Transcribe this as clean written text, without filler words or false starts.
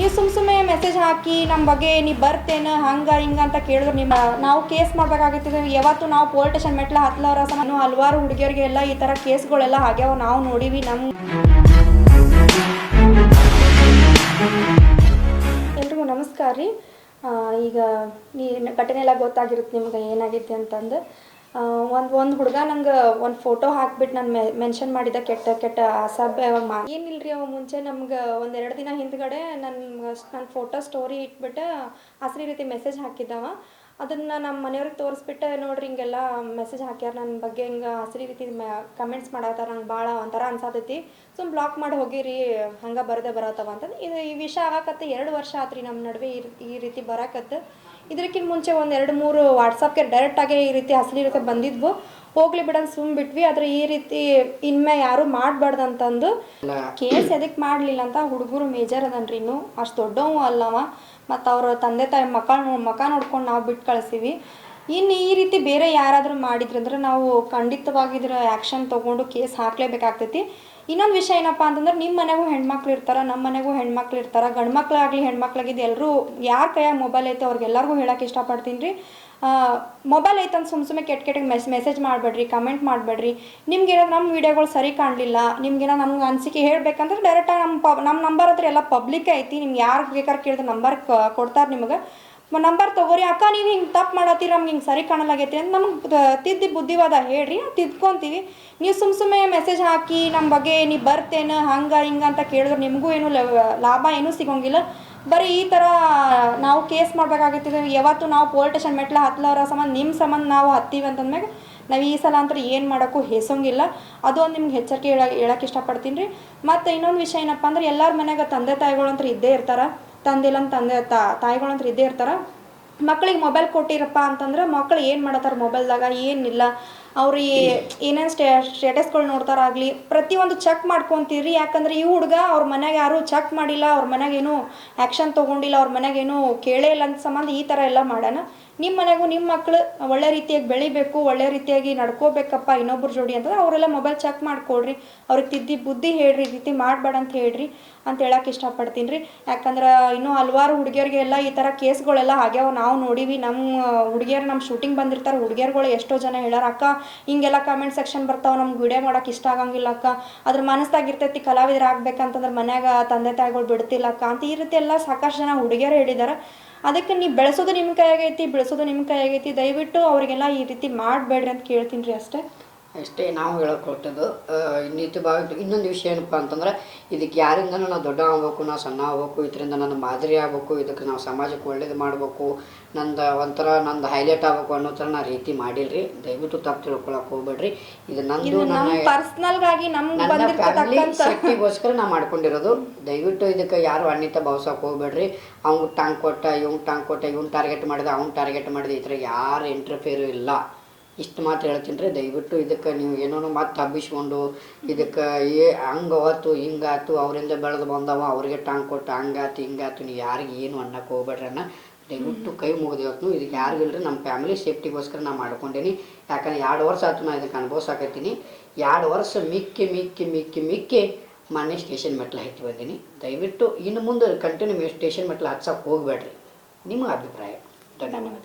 ನೀವು ಸುಮ್ಮನೆ ಮೆಸೇಜ್ ಹಾಕಿ ನಮ್ಮ ಬಗ್ಗೆ ನೀವು ಬರ್ತೇನೆ ಹಂಗೆ ಹಿಂಗೆ ಅಂತ ಕೇಳಿದ್ರು ನಾವು ಕೇಸ್ ಮಾಡಬೇಕಾಗಿತ್ತು. ಯಾವತ್ತು ನಾವು ಪೊಲೀಸ್ ಸ್ಟೇಷನ್ ಮೆಟ್ಲ ಹತ್ತಲವ್ರ ಸಮ ಹಲವಾರು ಹುಡುಗಿಯರಿಗೆಲ್ಲ ಈ ಥರ ಕೇಸ್ಗಳೆಲ್ಲ ಆಗ್ಯಾವ, ನಾವು ನೋಡೀವಿ. ಎಲ್ರಿಗೂ ನಮಸ್ಕಾರ ರೀ. ಈಗ ಘಟನೆ ಎಲ್ಲ ಗೊತ್ತಾಗಿರುತ್ತೆ ನಿಮ್ಗೆ ಏನಾಗೈತಿ ಅಂತಂದು. ಒಂದು ಹುಡುಗ ನಂಗೆ ಒಂದು ಫೋಟೋ ಹಾಕ್ಬಿಟ್ಟು ನಾನು ಮೆನ್ಷನ್ ಮಾಡಿದ್ದ ಕೆಟ್ಟ ಅಸಭ್ಯ ಏನಿಲ್ಲರಿ. ಅವ ಮುಂಚೆ ನಮ್ಗೆ 1-2 ದಿನ ಹಿಂದ್ಗಡೆ ನನ್ನ ಫೋಟೋ ಸ್ಟೋರಿ ಇಟ್ಬಿಟ್ಟು ಹಸ್ರಿ ರೀತಿ ಮೆಸೇಜ್ ಹಾಕಿದ್ದವ. ಅದನ್ನು ನಮ್ಮ ಮನೆಯವ್ರಿಗೆ ತೋರಿಸ್ಬಿಟ್ಟು ನೋಡ್ರಿ ಹಿಂಗೆಲ್ಲ ಮೆಸೇಜ್ ಹಾಕ್ಯಾರ ನನ್ನ ಬಗ್ಗೆ, ಹಿಂಗೆ ಹಸ್ರಿ ರೀತಿ ಕಮೆಂಟ್ಸ್ ಮಾಡತ್ತಾರ, ನಂಗೆ ಭಾಳ ಒಂಥರ ಅನ್ಸಾತೈತಿ, ಸುಮ್ಮ ಬ್ಲಾಕ್ ಮಾಡಿ ಹೋಗಿರಿ, ಹಂಗೆ ಬರತ್ತವ ಅಂತಂದು. ಈ ವಿಷಯ ಆಗಾಕತ್ತೆ 2 ವರ್ಷ ಆತ್ರಿ ನಮ್ಮ ನಡುವೆ ಈ ರೀತಿ ಬರಾಕತ್ತೆ. ಇದಕ್ಕಿಂತ ಮುಂಚೆ 1-2-3 ವಾಟ್ಸಪ್ಗೆ ಡೈರೆಕ್ಟಾಗಿ ಈ ರೀತಿ ಹಸ್ರಿ ರೀತಿ ಬಂದಿದ್ವು, ಹೋಗ್ಲಿ ಬಿಡಂತ ಸುಮ್ಮ ಬಿಟ್ವಿ. ಆದರೆ ಈ ರೀತಿ ಇನ್ಮೆ ಯಾರೂ ಮಾಡಬಾರ್ದು ಅಂತಂದು ಕೇಸ್ ಎದಕ್ಕೆ ಮಾಡಲಿಲ್ಲ ಅಂತ. ಹುಡುಗರು ಮೇಜರ್ ಅದನ್ರಿ, ಇನ್ನೂ ಅಷ್ಟು ದೊಡ್ಡವು ಅಲ್ಲವ. ಮತ್ತು ಅವ್ರ ತಂದೆ ತಾಯಿ ಮಕ ನೋಡ್ಕೊಂಡು ನಾವು ಬಿಟ್ಟು ಕಳಿಸೀವಿ. ಇನ್ನು ಈ ರೀತಿ ಬೇರೆ ಯಾರಾದರೂ ಮಾಡಿದ್ರಂದ್ರೆ ನಾವು ಖಂಡಿತವಾಗಿದ್ರ ಆ್ಯಕ್ಷನ್ ತೊಗೊಂಡು ಕೇಸ್ ಹಾಕಲೇಬೇಕಾಗ್ತೈತಿ. ಇನ್ನೊಂದು ವಿಷಯ ಏನಪ್ಪ ಅಂತಂದ್ರೆ, ನಿಮ್ಮ ಮನೆಗೂ ಹೆಣ್ಮಕ್ಳು ಇರ್ತಾರೆ, ನಮ್ಮ ಮನೆಗೂ ಹೆಣ್ಮಕ್ಳು ಇರ್ತಾರೆ. ಗಂಡು ಮಕ್ಳಾಗಲಿ ಹೆಣ್ಮಕ್ಳಾಗಿದ್ದು ಎಲ್ಲರೂ ಯಾರ ಕೈಯಾಗ ಮೊಬೈಲ್ ಐತೆ ಅವ್ರಿಗೆಲ್ಲರಿಗೂ ಹೇಳೋಕೆ ಇಷ್ಟಪಡ್ತೀನಿ ರೀ. ಮೊಬೈಲ್ ಐತಂತ ಸುಮ್ಮನೆ ಕೆಟ್ಟ ಮೆಸೇಜ್ ಮಾಡಬೇಡ್ರಿ, ಕಮೆಂಟ್ ಮಾಡಬೇಡ್ರಿ. ನಿಮ್ಗೇನಾದ್ರು ನಮ್ಮ ವೀಡಿಯೋಗಳು ಸರಿ ಕಾಣಲಿಲ್ಲ, ನಿಮ್ಗೇನೋ ನಮ್ಗೆ ಅನಿಸಿಕೆ ಹೇಳಬೇಕಂದ್ರೆ ಡೈರೆಕ್ಟಾಗಿ ನಮ್ಮ ನಂಬರ್ ಹತ್ರ ಎಲ್ಲ ಪಬ್ಲಿಕ್ ಐತಿ. ನಿಮ್ಗೆ ಯಾರು ಬೇಕಾದ್ರೆ ಕೇಳಿದ್ರೆ ನಂಬರ್ ಕೊಡ್ತಾರೆ ನಿಮಗೆ. ನಂಬರ್ ತೊಗೋರಿ, ಅಕ್ಕ ನೀವು ಹಿಂಗೆ ತಪ್ಪು ಮಾಡತ್ತೀರಿ, ನಮ್ಗೆ ಹಿಂಗೆ ಸರಿ ಕಾಣಲಾಗೈತಿ ಅಂತ ನಮ್ಗೆ ತಿದ್ದಿ ಬುದ್ಧಿವಾದ ಹೇಳ್ರಿ, ನಾವು ತಿದ್ಕೊತೀವಿ. ನೀವು ಸುಮ್ಮನೆ ಮೆಸೇಜ್ ಹಾಕಿ ನಮ್ಮ ಬಗ್ಗೆ ನೀವು ಬರ್ತೇನೆ ಹಂಗೆ ಹಿಂಗೆ ಅಂತ ಕೇಳಿದ್ರೆ ನಿಮಗೂ ಏನೂ ಲಾಭ ಏನೂ ಸಿಗೋಂಗಿಲ್ಲ. ಬರೀ ಈ ಥರ ನಾವು ಕೇಸ್ ಮಾಡಬೇಕಾಗಿತ್ತು. ಯಾವತ್ತು ನಾವು ಪೊಲೀಸ್ ಸ್ಟೇಷನ್ ಮೆಟ್ಲ ಹತ್ತಲವ್ರ ನಿಮ್ಮ ಸಂಬಂಧ ನಾವು ಹತ್ತೀವಿ ಅಂತಂದ್ಮ್ಯಾಗ ನಾವು ಈ ಸಲ ಅಂತ ಏನು ಮಾಡೋಕ್ಕೂ ಹೆಸೋಂಗಿಲ್ಲ. ಅದು ಒಂದು ನಿಮ್ಗೆ ಎಚ್ಚರಿಕೆ ಹೇಳೋಕೆ ಇಷ್ಟಪಡ್ತೀನಿ ರೀ. ಮತ್ತು ಇನ್ನೊಂದು ವಿಷಯ ಏನಪ್ಪ ಅಂದ್ರೆ, ಎಲ್ಲರ ಮನೆಯಾಗ ತಂದೆ ತಾಯಿಗಳು ಅಂತ ಇದ್ದೇ ಇರ್ತಾರೆ, ತಂದಿಲ್ಲ ತಾಯಿಗಳಂತ ಇದ್ದೇ ಇರ್ತಾರೆ. ಮಕ್ಳಿಗೆ ಮೊಬೈಲ್ ಕೊಟ್ಟಿರಪ್ಪ ಅಂತಂದ್ರೆ ಮಕ್ಳು ಏನು ಮಾಡತ್ತಾರೆ ಮೊಬೈಲ್ದಾಗ ಏನಿಲ್ಲ, ಅವ್ರು ಏನೇನು ಸ್ಟೇಟಸ್ಗಳು ನೋಡ್ತಾರಾಗಲಿ ಪ್ರತಿಯೊಂದು ಚೆಕ್ ಮಾಡ್ಕೊತೀರಿ. ಯಾಕಂದ್ರೆ ಈ ಹುಡುಗ ಅವ್ರ ಮನೆಗೆ ಯಾರೂ ಚೆಕ್ ಮಾಡಿಲ್ಲ, ಅವ್ರ ಮನೆಗೇನು ಆ್ಯಕ್ಷನ್ ತೊಗೊಂಡಿಲ್ಲ, ಅವ್ರ ಮನೆಗೇನು ಕೇಳೇ ಇಲ್ಲ ಅಂತ ಸಂಬಂಧ ಈ ಥರ ಎಲ್ಲ ಮಾಡೋಣ. ನಿಮ್ಮ ಮನೆಗೂ ನಿಮ್ಮ ಮಕ್ಕಳು ಒಳ್ಳೆ ರೀತಿಯಾಗಿ ಬೆಳಿಬೇಕು, ಒಳ್ಳೆ ರೀತಿಯಾಗಿ ನಡ್ಕೋಬೇಕಪ್ಪ ಇನ್ನೊಬ್ಬರ ಜೋಡಿ ಅಂತಂದ್ರೆ ಅವರೆಲ್ಲ ಮೊಬೈಲ್ ಚೆಕ್ ಮಾಡಿಕೊಡ್ರಿ, ಅವ್ರಿಗೆ ತಿದ್ದಿ ಬುದ್ಧಿ ಹೇಳ್ರಿ, ಈ ರೀತಿ ಮಾಡಬೇಡ ಅಂತ ಹೇಳ್ರಿ ಅಂತ ಹೇಳಕ್ಕೆ ಇಷ್ಟಪಡ್ತೀನಿ ರೀ. ಯಾಕಂದ್ರೆ ಇನ್ನೂ ಹಲವಾರು ಹುಡುಗಿಯರಿಗೆಲ್ಲ ಈ ಥರ ಕೇಸ್ಗಳೆಲ್ಲ ಆಗ್ಯಾವ, ನಾವು ನೋಡೀವಿ. ನಮ್ಮ ಹುಡುಗಿಯರು ನಮ್ಮ ಶೂಟಿಂಗ್ ಬಂದಿರ್ತಾರೆ, ಹುಡುಗಿಯರುಗಳು ಎಷ್ಟೋ ಜನ ಹೇಳಾರ, ಅಕ್ಕ ಹಿಂಗೆಲ್ಲ ಕಮೆಂಟ್ ಸೆಕ್ಷನ್ ಬರ್ತಾವೆ, ನಮ್ಗೆ ವಿಡಿಯೋ ಮಾಡೋಕೆ ಇಷ್ಟ ಆಗಂಗಿಲ್ಲ ಅಕ್ಕ, ಅದ್ರ ಮನಸ್ಸಾಗಿರ್ತೈತಿ ಕಲಾವಿದ್ರು ಆಗ್ಬೇಕಂತಂದ್ರೆ ಮನ್ಯಾಗ ತಂದೆ ತಾಯಿಗಳು ಬಿಡ್ತಿಲ್ಲ ಅಕ್ಕ ಅಂತ ಈ ರೀತಿ ಎಲ್ಲ ಸಾಕಷ್ಟು ಜನ ಹುಡುಗಿಯರು ಹೇಳಿದ್ದಾರೆ. ಅದಕ್ಕೆ ನೀವು ಬೆಳೆಸೋದು ನಿಮ್ಮ ಕೈಯಾಗೈತಿ, ದಯವಿಟ್ಟು ಅವರಿಗೆಲ್ಲ ಈ ರೀತಿ ಮಾಡಬೇಡ್ರಿ ಅಂತ ಕೇಳ್ತೀನಿ ರೀ. ಅಷ್ಟೇ ನಾವು ಹೇಳೋಕೊಟ್ಟದ್ದು. ಇನ್ನೊಂದು ವಿಷಯ ಏನಪ್ಪ ಅಂತಂದ್ರೆ, ಇದಕ್ಕೆ ಯಾರಿಂದನೂ ನಾವು ದೊಡ್ಡ ಆಗ್ಬೇಕು, ನಾವು ಸಣ್ಣ ಆಗ್ಬೇಕು, ಇದರಿಂದ ನನ್ನ ಮಾದರಿ ಆಗ್ಬೇಕು, ಇದಕ್ಕೆ ನಾವು ಸಮಾಜಕ್ಕೆ ಒಳ್ಳೇದು ಮಾಡಬೇಕು, ನಂದು ಹೈಲೈಟ್ ಆಗಬೇಕು ಅನ್ನೋ ಥರ ನಾ ರೀತಿ ಮಾಡಿಲ್ರಿ. ದಯವಿಟ್ಟು ತಪ್ಪು ತಿಳ್ಕೊಳಕ್ಕೆ ಹೋಗ್ಬೇಡ್ರಿ. ಇದು ನನ್ನ ಪರ್ಸ್ನಲ್ಗಾಗಿ ನನ್ನ ಫ್ಯಾಮಿಲಿ ಸೇಫ್ಟಿಗೋಸ್ಕರ ನಾ ಮಾಡ್ಕೊಂಡಿರೋದು. ದಯವಿಟ್ಟು ಇದಕ್ಕೆ ಯಾರು ಅನ್ಯತಾ ಭಾವಿಸೋಕೆ ಹೋಗ್ಬೇಡ್ರಿ. ಅವ್ನು ಟಾಂಗ್ ಕೊಟ್ಟ, ಇವ್ನು ಟಾರ್ಗೆಟ್ ಮಾಡಿದ, ಅವ್ನು ಟಾರ್ಗೆಟ್ ಮಾಡಿದ, ಈ ಥರ ಯಾರು ಇಂಟರ್ಫಿಯರು ಇಲ್ಲ. ಇಷ್ಟು ಮಾತು ಹೇಳ್ತೀನಿ ರೀ. ದಯವಿಟ್ಟು ಇದಕ್ಕೆ ನೀವು ಏನೋ ಮತ್ತೆ ಹಬ್ಬಿಸ್ಕೊಂಡು ಇದಕ್ಕೆ ಹಂಗಾತು ಹಿಂಗಾತು, ಅವರಿಂದ ಬೆಳೆದು ಬಂದವ ಅವ್ರಿಗೆ ಟಾಂಗ್ ಕೊಟ್ಟು ಹಿಂಗಾತು ನೀವು ಯಾರಿಗೆ ಏನು ಅನ್ನಕ್ಕೆ ಹೋಗ್ಬೇಡ್ರಿ ಅನ್ನ. ದಯವಿಟ್ಟು ಕೈ ಮುಗಿದೇವತ್ತು ಇದಕ್ಕೆ ಯಾರಿಗಿಲ್ರಿ. ನಮ್ಮ ಫ್ಯಾಮಿಲಿ ಸೇಫ್ಟಿಗೋಸ್ಕರ ನಾನು ಮಾಡ್ಕೊಂಡೀನಿ. ಯಾಕಂದ್ರೆ 2 ವರ್ಷ ಆಯ್ತು ನಾನು ಇದಕ್ಕೆ ಅನುಭವಿಸಾಕತ್ತೀನಿ. 2 ವರ್ಷ ಮಿಕ್ಕಿ ಮೊನ್ನೆ ಸ್ಟೇಷನ್ ಮೆಟ್ಲು ಹತ್ತಿ ಬಂದೀನಿ. ದಯವಿಟ್ಟು ಇನ್ನು ಮುಂದೆ ಕಂಟಿನ್ಯೂ ಸ್ಟೇಷನ್ ಮೆಟ್ಲು ಹತ್ಸಕ್ಕೆ ಹೋಗ್ಬೇಡ್ರಿ. ನಿಮ್ಮ ಅಭಿಪ್ರಾಯ. ಧನ್ಯವಾದ.